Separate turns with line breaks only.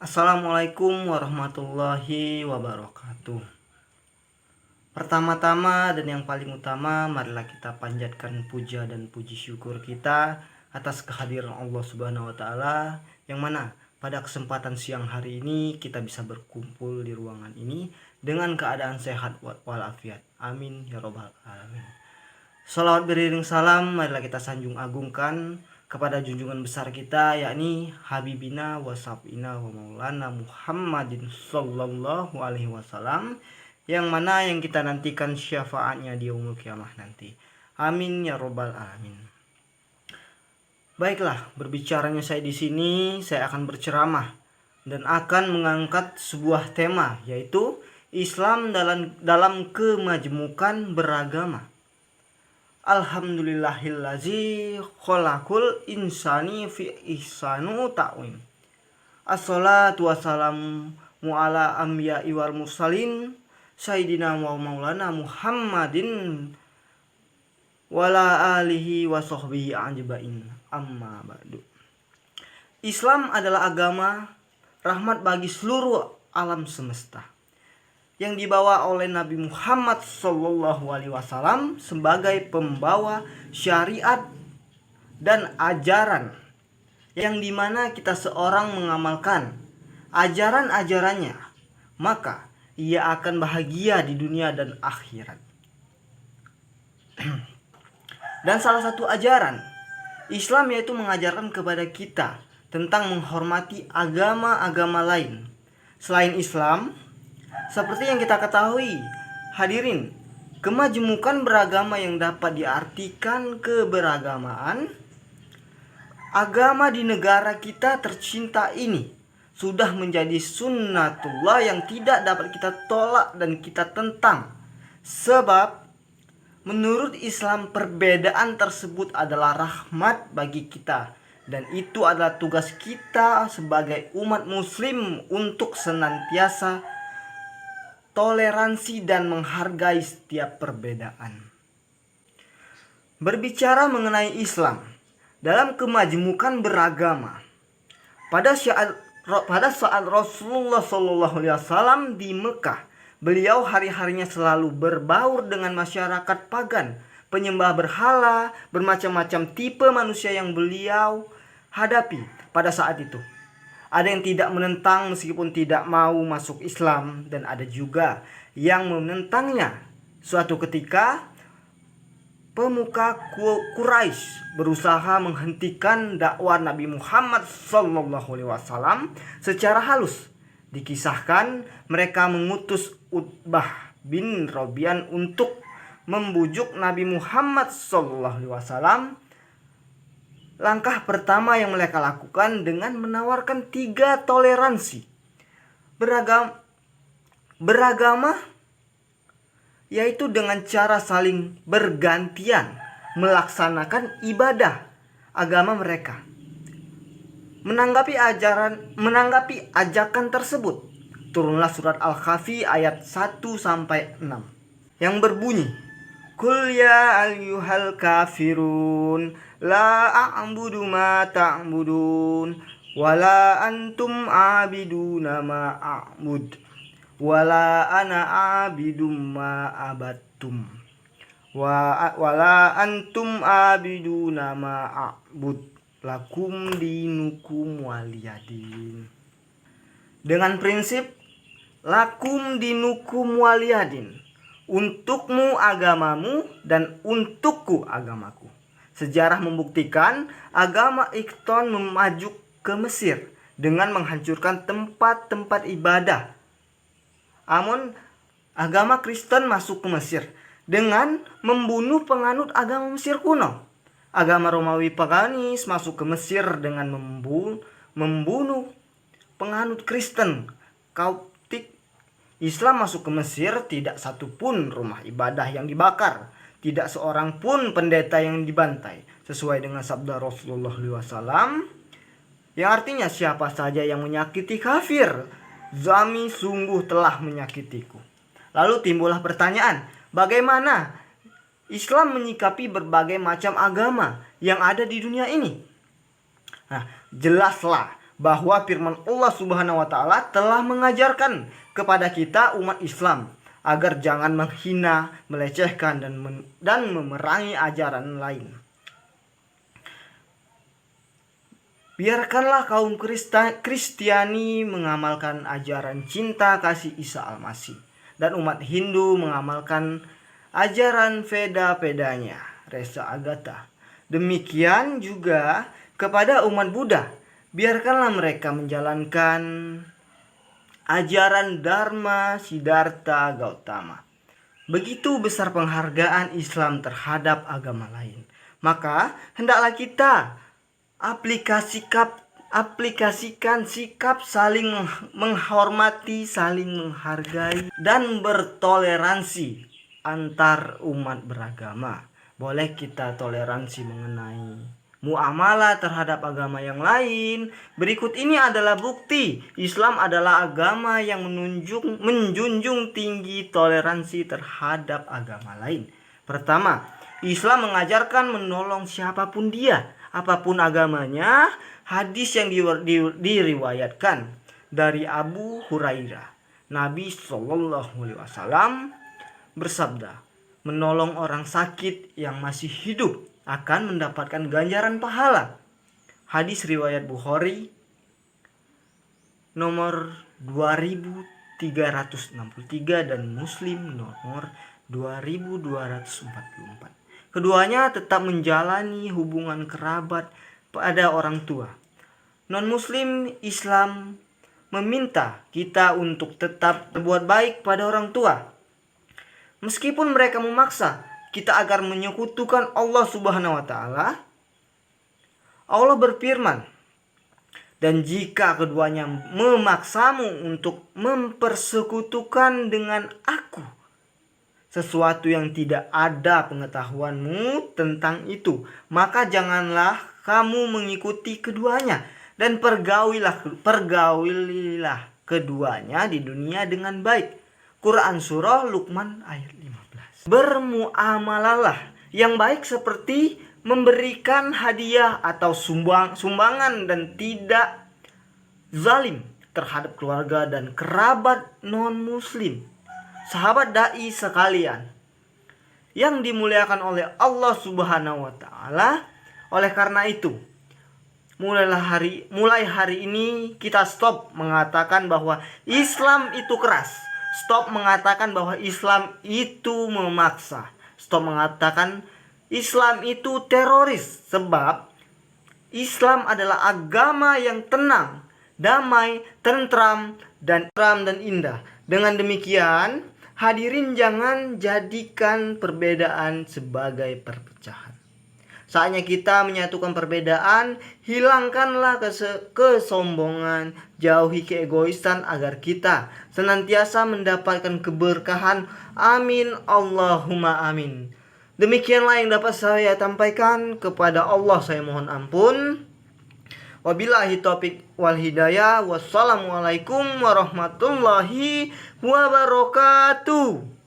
Assalamualaikum warahmatullahi wabarakatuh. Pertama-tama dan yang paling utama, marilah kita panjatkan puja dan puji syukur kita atas kehadiran Allah Subhanahu wa taala, yang mana pada kesempatan siang hari ini kita bisa berkumpul di ruangan ini dengan keadaan sehat walafiat. Amin ya robbal alamin. Salawat beriring salam marilah kita sanjung agungkan kepada junjungan besar kita, yakni Habibina wa Safina wa Maulana Muhammadin sallallahu alaihi wasallam, yang mana yang kita nantikan syafaatnya di yaumul kiamah nanti. Amin ya robbal alamin. Baiklah, berbicaranya saya di sini, saya akan berceramah dan akan mengangkat sebuah tema, yaitu Islam dalam kemajmukan beragama. Alhamdulillahillazi khalaqul insani fi ihsanu ta'wim. Assalatu wassalamu ala anbiya'i wal mursalin sayyidina wa maulana Muhammadin wala alihi wa sahbihi ajmain. Amma ba'du. Islam adalah agama rahmat bagi seluruh alam semesta, yang dibawa oleh Nabi Muhammad SAW sebagai pembawa syariat dan ajaran, yang dimana kita seorang mengamalkan ajaran-ajarannya, maka ia akan bahagia di dunia dan akhirat. Dan salah satu ajaran Islam yaitu mengajarkan kepada kita tentang menghormati agama-agama lain selain Islam. Seperti yang kita ketahui, hadirin, kemajmukan beragama yang dapat diartikan keberagamaan agama di negara kita tercinta ini sudah menjadi sunnatullah yang tidak dapat kita tolak dan kita tentang. Sebab menurut Islam perbedaan tersebut adalah rahmat bagi kita, dan itu adalah tugas kita sebagai umat muslim untuk senantiasa toleransi dan menghargai setiap perbedaan. Berbicara mengenai Islam dalam kemajmukan beragama, pada saat Rasulullah SAW di Mekah, beliau hari-harinya selalu berbaur dengan masyarakat pagan, penyembah berhala, bermacam-macam tipe manusia yang beliau hadapi pada saat itu. Ada yang tidak menentang meskipun tidak mau masuk Islam, dan ada juga yang menentangnya. Suatu ketika pemuka Quraisy berusaha menghentikan dakwah Nabi Muhammad SAW secara halus. Dikisahkan mereka mengutus Utbah bin Rabi'ah untuk membujuk Nabi Muhammad SAW. Langkah pertama yang mereka lakukan dengan menawarkan 3 toleransi beragama, yaitu dengan cara saling bergantian melaksanakan ibadah agama mereka. Menanggapi ajakan tersebut, turunlah surat Al-Kahfi ayat 1-6 yang berbunyi, Qul ya ayyuhal kafirun la a'budu ma ta'budun wala antum abiduna ma a'bud wala ana abidum ma abattum wala antum abiduna ma a'bud lakum dinukum waliyadin. Dengan prinsip lakum dinukum waliyadin, untukmu agamamu dan untukku agamaku, sejarah membuktikan agama Ikton memajuk ke Mesir dengan menghancurkan tempat-tempat ibadah. Namun agama Kristen masuk ke Mesir dengan membunuh penganut agama Mesir kuno. Agama Romawi paganis masuk ke Mesir dengan membunuh penganut Kristen Koptik. Islam masuk ke Mesir, tidak satupun rumah ibadah yang dibakar, tidak seorang pun pendeta yang dibantai, sesuai dengan sabda Rasulullah SAW, yang artinya siapa saja yang menyakiti kafir, zami sungguh telah menyakitiku. Lalu timbullah pertanyaan, bagaimana Islam menyikapi berbagai macam agama yang ada di dunia ini? Nah, jelaslah bahwa firman Allah Subhanahu wa taala telah mengajarkan kepada kita umat Islam agar jangan menghina, melecehkan dan memerangi ajaran lain. Biarkanlah kaum Kristiani mengamalkan ajaran cinta kasih Isa Al-Masih dan umat Hindu mengamalkan ajaran Veda-Vedanya, Resa Agata. Demikian juga kepada umat Buddha, biarkanlah mereka menjalankan ajaran Dharma Siddhartha Gautama. Begitu besar penghargaan Islam terhadap agama lain, maka hendaklah kita aplikasikan sikap saling menghormati, saling menghargai, dan bertoleransi antar umat beragama. Boleh kita toleransi mengenai muamalah terhadap agama yang lain. Berikut ini adalah bukti Islam adalah agama yang menjunjung tinggi toleransi terhadap agama lain. Pertama, Islam mengajarkan menolong siapapun dia, apapun agamanya. Hadis yang diriwayatkan dari Abu Hurairah, Nabi SAW bersabda, menolong orang sakit yang masih hidup akan mendapatkan ganjaran pahala. Hadis riwayat Bukhari nomor 2363 dan Muslim nomor 2244. Keduanya tetap menjalani hubungan kerabat pada orang tua. Non-Muslim Islam meminta kita untuk tetap berbuat baik pada orang tua, meskipun mereka memaksa kita agar menyekutukan Allah Subhanahu wa taala. Allah berfirman, dan jika keduanya memaksamu untuk mempersekutukan dengan aku sesuatu yang tidak ada pengetahuanmu tentang itu, maka janganlah kamu mengikuti keduanya, dan pergaulilah keduanya di dunia dengan baik. Quran Surah Luqman ayat 15. Bermuamalah yang baik seperti memberikan hadiah atau sumbangan dan tidak zalim terhadap keluarga dan kerabat non-muslim. Sahabat dai sekalian yang dimuliakan oleh Allah Subhanahu wa taala, oleh karena itu mulai hari ini kita stop mengatakan bahwa Islam itu keras. Stop mengatakan bahwa Islam itu memaksa. Stop mengatakan Islam itu teroris. Sebab Islam adalah agama yang tenang, damai, tentram dan indah. Dengan demikian, hadirin jangan jadikan perbedaan sebagai perpecahan. Saatnya kita menyatukan perbedaan, hilangkanlah kesombongan, jauhi keegoisan agar kita senantiasa mendapatkan keberkahan. Amin Allahumma amin. Demikianlah yang dapat saya sampaikan. Kepada Allah saya mohon ampun. Wabillahi taufiq wal hidayah. Wassalamualaikum warahmatullahi wabarakatuh.